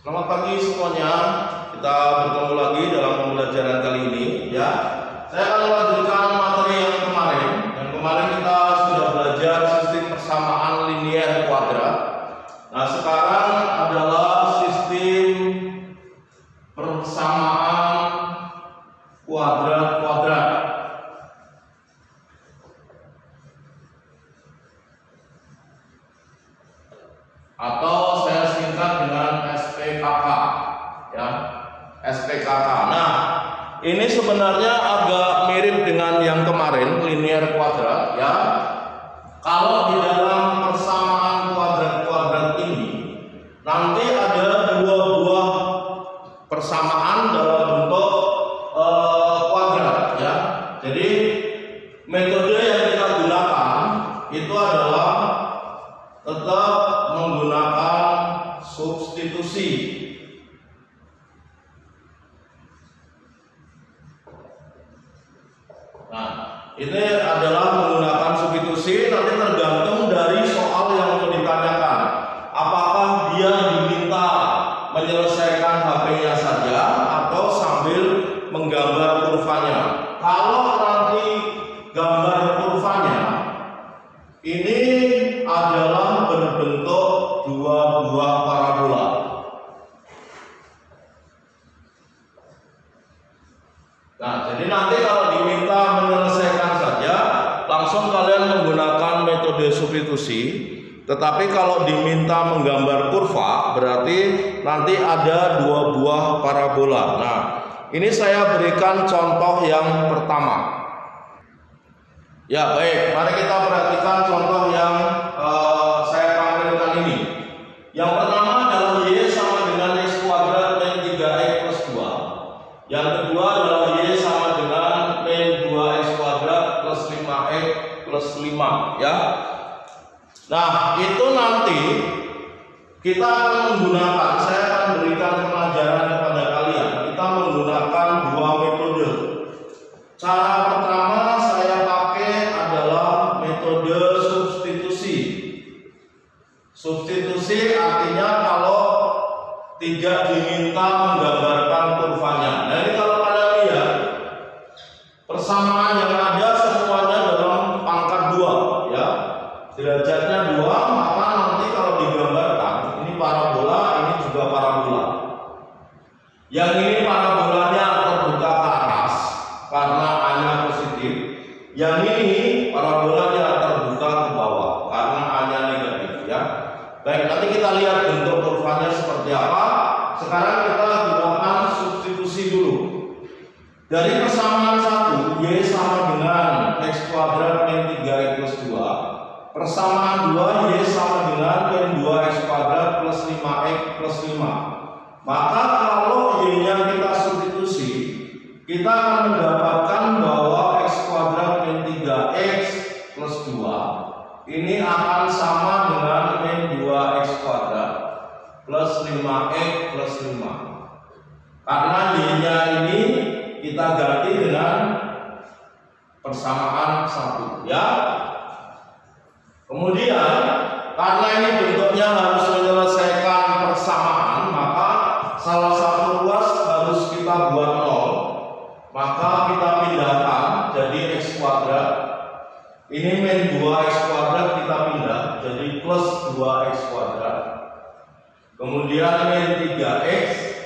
Selamat pagi semuanya. Kita bertemu lagi dalam pembelajaran kali ini ya. Saya akan melanjutkan materi yang kemarin. Yang kemarin kita sudah belajar sistem persamaan linier kuadrat. Nah, sekarang adalah sistem persamaan kuadrat-kuadrat. Atau saya singkat dengan SPKK ya, SPKK. Nah, ini sebenarnya agak mirip dengan yang kemarin, linier kuadrat ya. Kalau di dalam persamaan kuadrat-kuadrat ini nanti ada dua buah persamaan dalam bentuk kuadrat ya. Jadi metode yang kita gunakan itu adalah tetap menggunakan substitusi. Nah, ini adalah menggunakan substitusi. Nanti tergantung dari soal yang mau ditanyakan. Apakah dia diminta menyelesaikan HP-nya saja atau sambil menggambar kurvanya. Kalau nanti gambar kurvanya ini adalah berbentuk dua buah parabola. Nah, jadi nanti kalau diminta menyelesaikan saja, langsung kalian menggunakan metode substitusi. Tetapi kalau diminta menggambar kurva, berarti nanti ada dua buah parabola. Nah, ini saya berikan contoh yang pertama. Ya, baik. Mari kita perhatikan contoh yang saya tampilkan ini. Yang pertama adalah Y sama dengan X kuadrat min 3X plus 2. Yang kedua adalah Y sama dengan min 2X kuadrat plus 5X plus 5 ya. Nah, itu nanti kita akan menggunakan, saya akan berikan pelajaran kepada kalian. Kita menggunakan dua metode. Cara pertama saya pakai adalah metode substitusi. Substitusi artinya kalau tidak diminta menggambarkan kurvanya. Nah, ini kalau kalian lihat persamaan yang ada semuanya dalam pangkat 2 ya. Derajatnya 2, maka nanti kalau digambarkan ini parabola, ini juga parabola. Yang ini parabolanya terbuka ke atas karena A-nya positif. Yang ini parabolanya terbuka ke bawah karena A-nya negatif ya. Baik, nanti kita lihat bentuk kurvanya seperti apa. Sekarang kita gunakan substitusi dulu. Dari persamaan 1, Y sama dengan X kuadrat min 3X plus 2. Persamaan 2, Y sama dengan min 2X kuadrat plus 5X plus 5. Maka kalau Y-nya kita substitusi, kita akan mendapatkan bahwa X kuadrat min 3X plus 2 ini akan sama dengan min 2X kuadrat plus 5X plus 5. Karena Y-nya ini kita ganti dengan persamaan 1 ya. Kemudian karena ini bentuknya harus menyelesaikan persamaan, maka salah satu ruas harus kita buat 0. Maka kita pindahkan jadi X kuadrat. Ini min 2X kuadrat kita pindah jadi plus 2X kuadrat. Kemudian min 3X.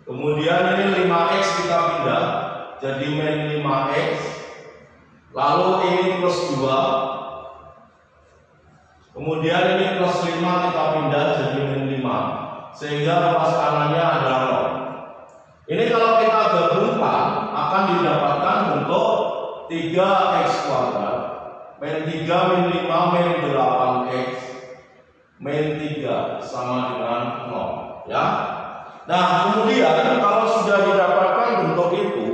Kemudian ini 5X kita pindah jadi min 5X. Lalu ini plus 2. Kemudian ini plus 5 kita pindah jadi min 5. Sehingga ruas kanannya adalah 0. Ini kalau kita gabungkan akan didapatkan bentuk 3X kuadrat min 3 min 5 min 8X min 3 sama dengan 0 ya. Nah, kemudian kalau sudah didapatkan bentuk itu,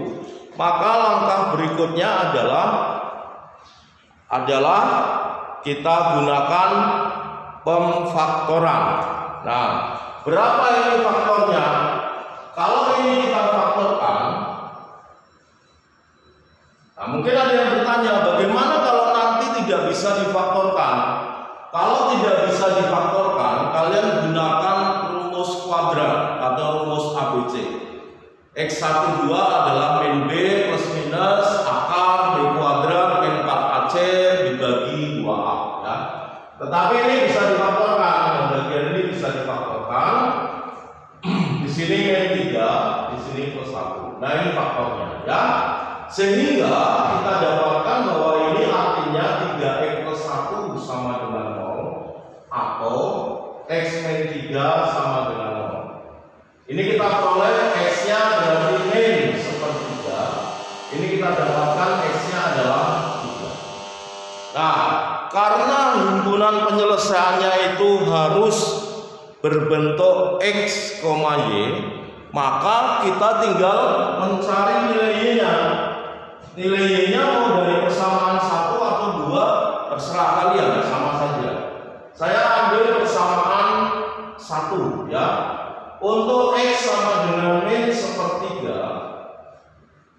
maka langkah berikutnya adalah kita gunakan pemfaktoran. Nah, berapa ini faktornya? Kalau ini kita faktorkan, nah mungkin ada yang bertanya, bagaimana kalau nanti tidak bisa difaktorkan? Kalau tidak bisa difaktorkan, kalian gunakan X12 adalah min B plus minus akar B kuadrat min 4AC dibagi 2A ya. Tetapi ini bisa difaktorkan, bagian ini bisa difaktorkan. Di sini min 3, di sini plus 1. Nah, ini faktornya ya. Sehingga kita dapatkan bahwa ini artinya 3X plus 1 sama dengan 0 atau X min 3 sama dengan 0. Ini kita peroleh X-nya berarti min sepertiga. Ini kita dapatkan X-nya adalah 3. Nah, karena himpunan penyelesaiannya itu harus berbentuk X, Y, maka kita tinggal mencari nilai Y-nya. Nilai Y-nya mau dari persamaan 1 atau 2 terserah kalian, sama saja. Saya ambil persamaan 1 ya. Untuk X sama dengan min sepertiga,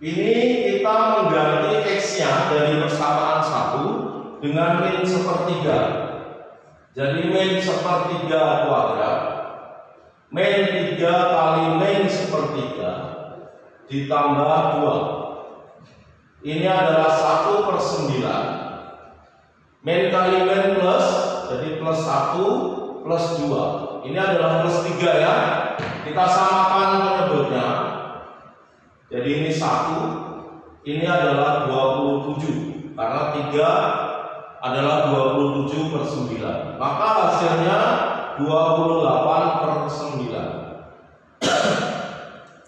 ini kita mengganti X-nya dari persamaan 1 dengan min sepertiga. Jadi min sepertiga kuadrat, min 3 kali min sepertiga ditambah 2. Ini adalah 1/9. Min kali min plus, jadi plus 1 plus 2. Ini adalah plus 3 ya. Kita samakan penyebutnya. Jadi ini 1, ini adalah 27. Karena 3 adalah 27/9. Maka hasilnya 28/9.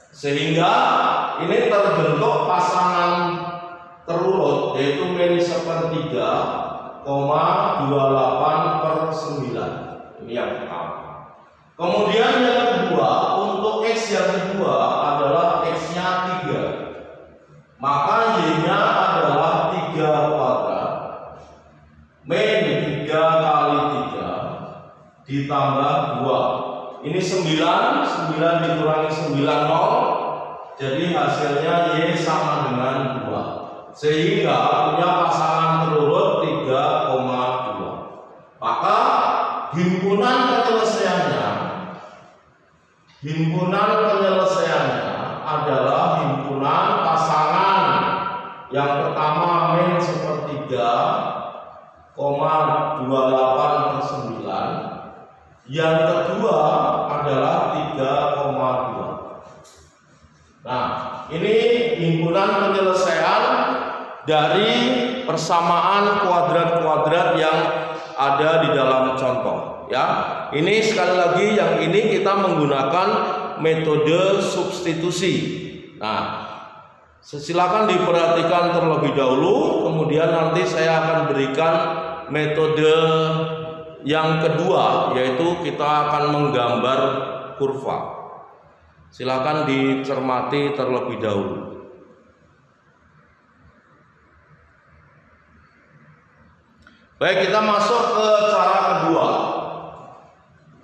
Sehingga ini terbentuk pasangan terurut, yaitu min sepertiga, 28/9. Ini yang pertama. Kemudian yang kedua, untuk X yang kedua adalah X-nya 3. Maka Y-nya adalah 3 kuadrat min 3 kali 3 ditambah 2. Ini 9 dikurangi 9, 0. Jadi hasilnya Y sama dengan 2. Sehingga punya pasangan terurut 3,2. Maka himpunan penyelesaiannya adalah himpunan pasangan yang pertama min sepertiga, 28/9. Yang kedua adalah 3,2. Nah, ini himpunan penyelesaian dari persamaan kuadrat-kuadrat yang ada di dalam contoh. Ya, ini sekali lagi yang ini kita menggunakan metode substitusi. Nah, silakan diperhatikan terlebih dahulu, kemudian nanti saya akan berikan metode yang kedua, yaitu kita akan menggambar kurva. Silakan dicermati terlebih dahulu. Baik, kita masuk ke cara kedua.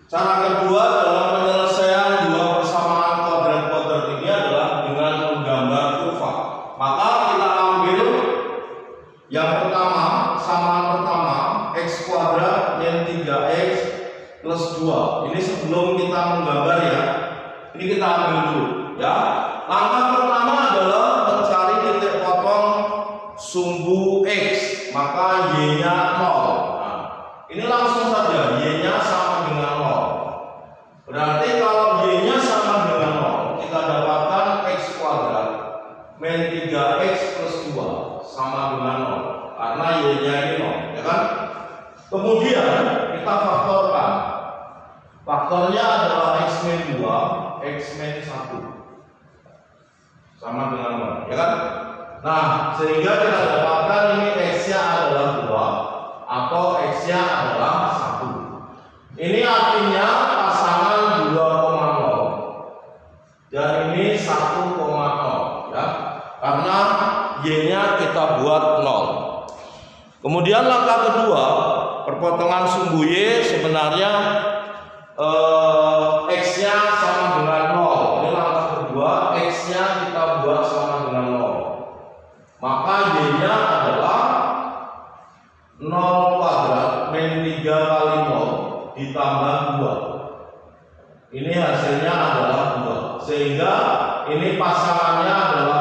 Cara kedua dalam penyelesaian dua persamaan kuadrat-kuadrat ini adalah dengan menggambar kurva. Maka kita ambil yang pertama, samaan pertama, X kuadrat min 3X plus 2. Ini sebelum kita menggambar ya. Ini kita ambil dulu ya. Langkah pertama adalah mencari titik potong sumbu X. Maka Y-nya 0. Nah, ini langsung saja Y-nya sama dengan 0. Berarti kalau Y-nya sama dengan 0, kita dapatkan X kuadrat min 3X plus 2 sama dengan 0. Karena Y-nya ini 0, ya kan? Kemudian kita faktorkan. Faktornya adalah X min 2, X min 1 sama dengan 0, ya kan? Nah, sehingga kita dapatkan ini X-nya adalah 2 atau X-nya adalah 1. Ini artinya pasangan 2,0 dan ini 1,0 ya. Karena Y-nya kita buat 0. Kemudian langkah kedua, perpotongan sumbu Y sebenarnya X-nya sama dengan 0. Ini langkah kedua, X-nya kita buat sama dengan 0. Maka Y-nya adalah 0 kuadrat min 3 kali 0 ditambah 2. Ini hasilnya adalah 2. sehingga ini pasangannya adalah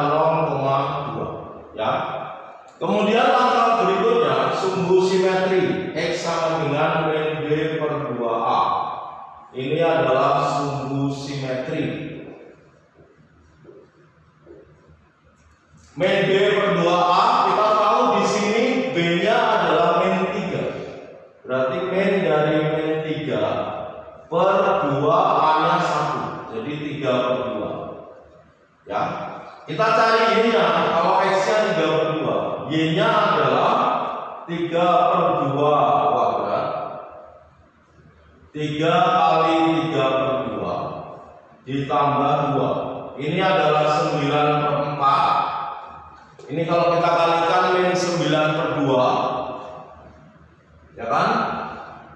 0,2 ya. Kemudian langkah berikutnya sumbu simetri X sama dengan min B per 2A. Ini adalah sumbu simetri. Min B per 2A, kita tahu di sini B-nya adalah min 3. Berarti min dari min 3 per 2A-nya 1. Jadi 3 per 2. Ya. Kita cari ininya, kalau X-nya 3 per 2, Y-nya adalah 3 per 2 kuadrat. 3 kali 3 per 2 ditambah 2. Ini adalah 9 per 4. Ini kalau kita kalikan min 9 per 2, ya kan?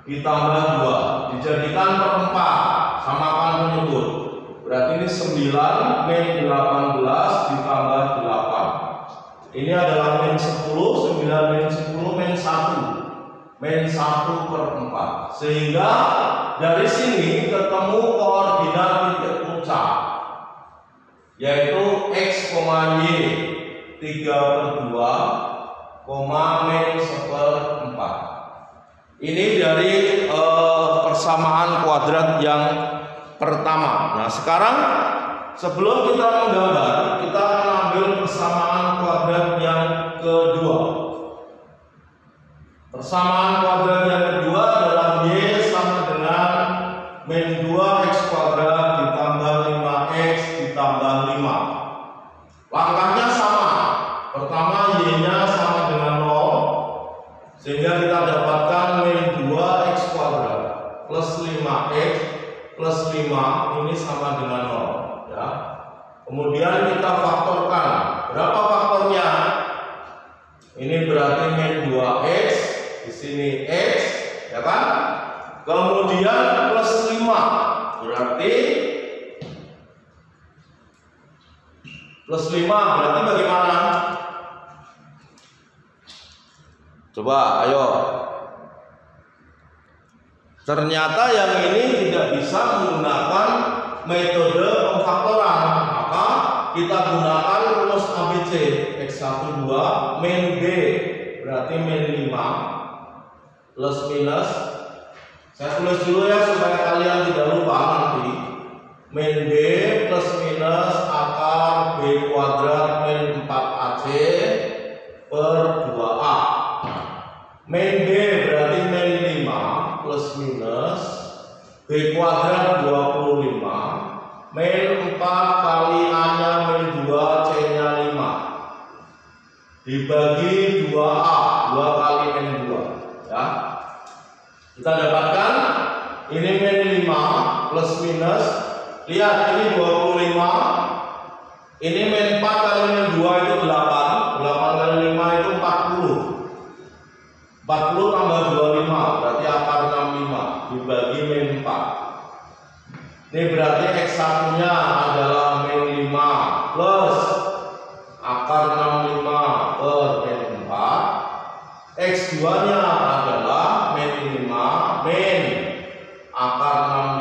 Ditambah 2, dijadikan per 4, samakan penyebut. Berarti ini 9 min 18 ditambah 8. Ini adalah min 10, 9 min 10 min 1. Min 1 per 4. Sehingga dari sini ketemu koordinat titik puncak, yaitu X, Y 3 per 2, min 1 per 4. Ini dari persamaan kuadrat yang pertama. Nah, sekarang sebelum kita menggambar, kita akan ambil persamaan kuadrat yang kedua. Persamaan kuadrat yang kedua adalah Y sama dengan min 2X kuadrat ditambah 5X ditambah 5. Langkahnya sama. Pertama Y-nya sama dengan 0, sehingga kita dapatkan min 2X kuadrat plus 5X plus 5 ini sama dengan 0 ya. Kemudian kita faktorkan. Berapa faktornya? Ini berarti min 2X, di sini X, ya kan? Kemudian plus 5. Berarti plus 5 berarti bagaimana? Coba ayo. Ternyata yang ini tidak bisa menggunakan metode pemfaktoran, maka kita gunakan rumus ABC. X1 2 min B berarti min 5 plus minus. Saya tulis dulu ya supaya kalian tidak lupa nanti. Min B plus minus akar B kuadrat min 4AC per 2A. Min B berarti min 5 plus minus B kuadrat 25 min 4 kali A nya min 2 C nya 5 dibagi 2A, 2 kali min 2 ya. Kita dapatkan ini min 5 plus minus, lihat ini 25, ini min 4 kali min 2 itu 8, 8 kali 5 itu 40 tambah 25 berarti akar 65 dibagi min 4. Ini berarti X1 nya adalah min 5 plus akar 65 per min 4. X2 nya adalah min 5 min akar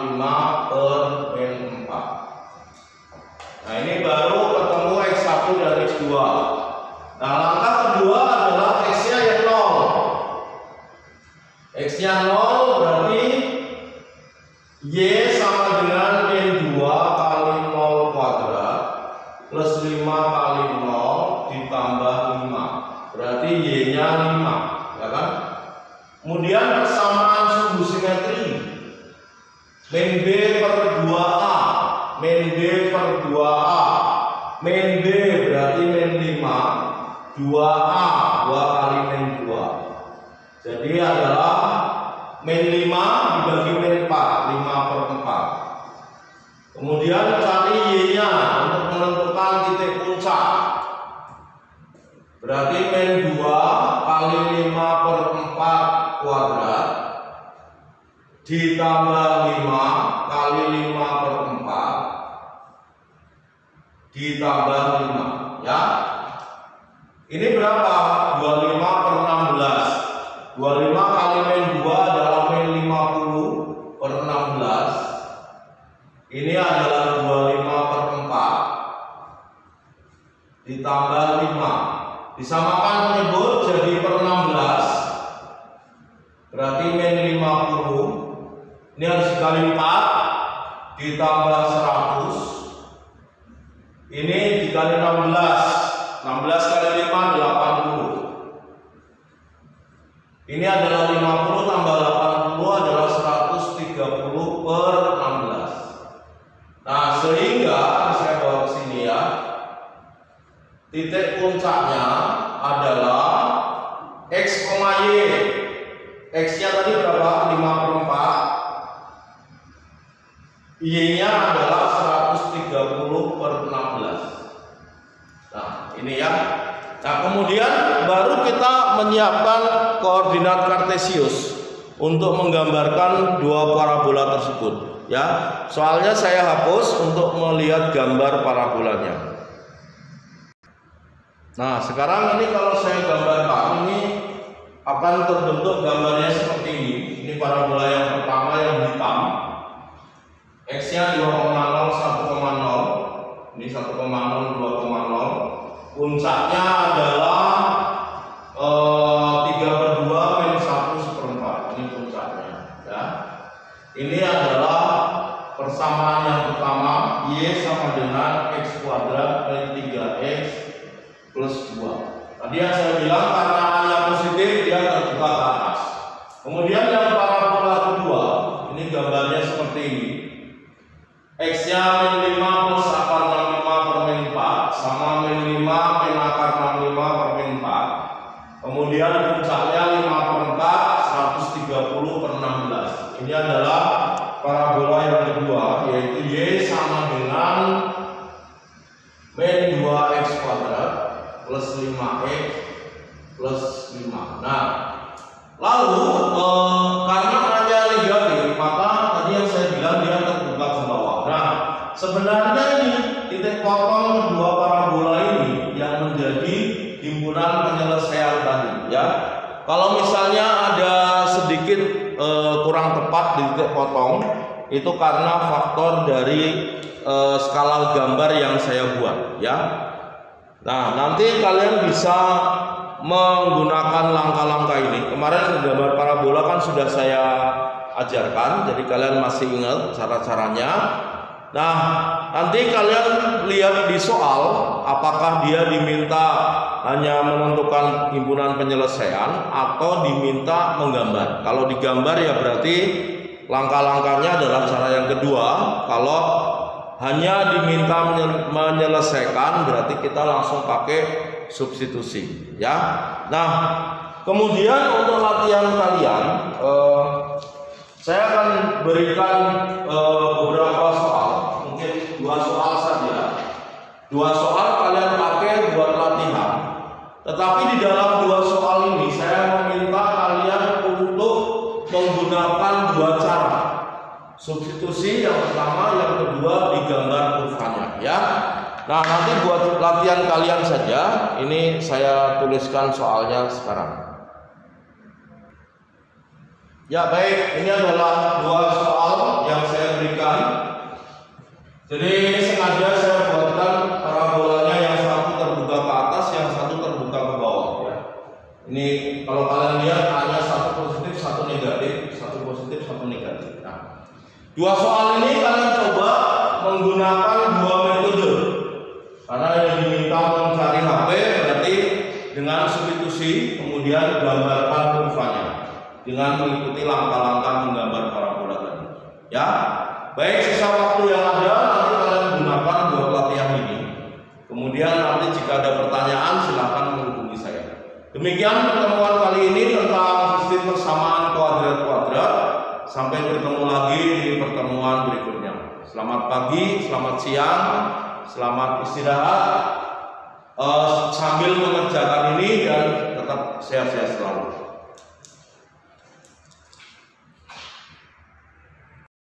65 per min 4. Nah, ini baru ketemu X1 dan X2. Nah, langkah kedua adalah X-nya yang 0. X-nya 0 berarti Y sama dengan min 2 kali 0 kuadrat plus 5 kali 0 ditambah 5. Berarti Y-nya 5, ya kan? Kemudian persamaan sumbu simetri min B per 2A, min B per 2A, min B berarti min 5, 2A 2 kali min 2. Jadi adalah min 5 dibagi min 4, 5 per 4. Kemudian cari Y-nya untuk menentukan titik puncak. Berarti min 2 kali 5 per 4 kuadrat ditambah 5 kali 5 per 4 ditambah 5 ya. Ini berapa? 25 per 16. 25 kali min 2 adalah min 50 per 16. Ini adalah 25 per disamakan menyebut jadi per 16, berarti min 50. Ini harus dikali 4 ditambah 100. Ini dikali 16. 16 kali 5 80. Ini adalah 50 tambah 80 adalah 130 per 16. Nah, sehingga saya bawa ke sini ya. Titik puncaknya adalah X, Y. X-nya tadi berapa? 5/4. Y-nya adalah 130 per 16. Nah, ini ya. Nah, kemudian baru kita menyiapkan koordinat kartesius untuk menggambarkan dua parabola tersebut. Ya, soalnya saya hapus untuk melihat gambar parabolanya. Nah, sekarang ini kalau saya gambarkan, ini akan terbentuk gambarnya seperti ini. Ini parabola yang pertama yang hitam. X-nya 2,0, 1,0. Ini 1,0, 2,0. Puncaknya adalah 3/2 min 1/4. Ini puncaknya. Ya. Ini adalah persamaan yang pertama. Y sama dengan X kuadrat min 3X plus 2. Tadi yang saya bilang karena A-nya positif dia terbuka ke atas. Kemudian yang parabola kedua, ini gambarnya seperti ini. X-nya min 5 plus akar 65 per min 4 sama min 5 min akar 65 per min 4. Kemudian puncaknya 5/4 130 per 16. Ini adalah parabola yang kedua, yaitu Y sama dengan min 2X kuadrat plus 5X plus 5. Nah, lalu karena hanya negatif, maka tadi yang saya bilang dia terbuka ke bawah. Nah, sebenarnya ini titik potong kedua parabola ini yang menjadi himpunan penyelesaian tadi, ya. Kalau misalnya ada sedikit kurang tepat di titik potong, itu karena faktor dari skala gambar yang saya buat, ya. Nah, nanti kalian bisa menggunakan langkah-langkah ini. Kemarin gambar parabola kan sudah saya ajarkan, jadi kalian masih ingat cara-caranya. Nah, nanti kalian lihat di soal apakah dia diminta hanya menentukan himpunan penyelesaian atau diminta menggambar. Kalau digambar ya berarti langkah-langkahnya adalah cara yang kedua. Kalau hanya diminta menyelesaikan berarti kita langsung pakai substitusi, ya. Nah, kemudian untuk latihan kalian saya akan berikan beberapa soal, mungkin 2 soal saja. 2 soal kalian pakai buat latihan. Tetapi di dalam 2 soal ini saya meminta kalian untuk menggunakan 2 cara. Substitusi yang pertama, yang kedua digambar kurvanya, ya. Nah, nanti buat latihan kalian saja. Ini saya tuliskan soalnya sekarang. Ya, baik, ini adalah 2 soal yang saya berikan. Jadi ini sengaja saya buatkan parabolanya yang satu terbuka ke atas, yang satu terbuka ke bawah, ya. Ini kalau kalian lihat hanya satu positif, satu negatif, satu positif, satu negatif. Nah, 2 soal ini kalian coba menggunakan 2 metode. Karena yang diminta mencari HP berarti dengan substitusi, kemudian gambarkan kurvanya dengan mengikuti langkah-langkah menggambar parabola tadi. Ya, baik, sisa waktu yang ada nanti kalian gunakan buat latihan ini. Kemudian nanti jika ada pertanyaan silahkan menghubungi saya. Demikian pertemuan kali ini tentang sistem persamaan kuadrat-kuadrat. Sampai bertemu lagi di pertemuan berikutnya. Selamat pagi, selamat siang, selamat istirahat sambil mengerjakan ini dan tetap sehat-sehat selalu.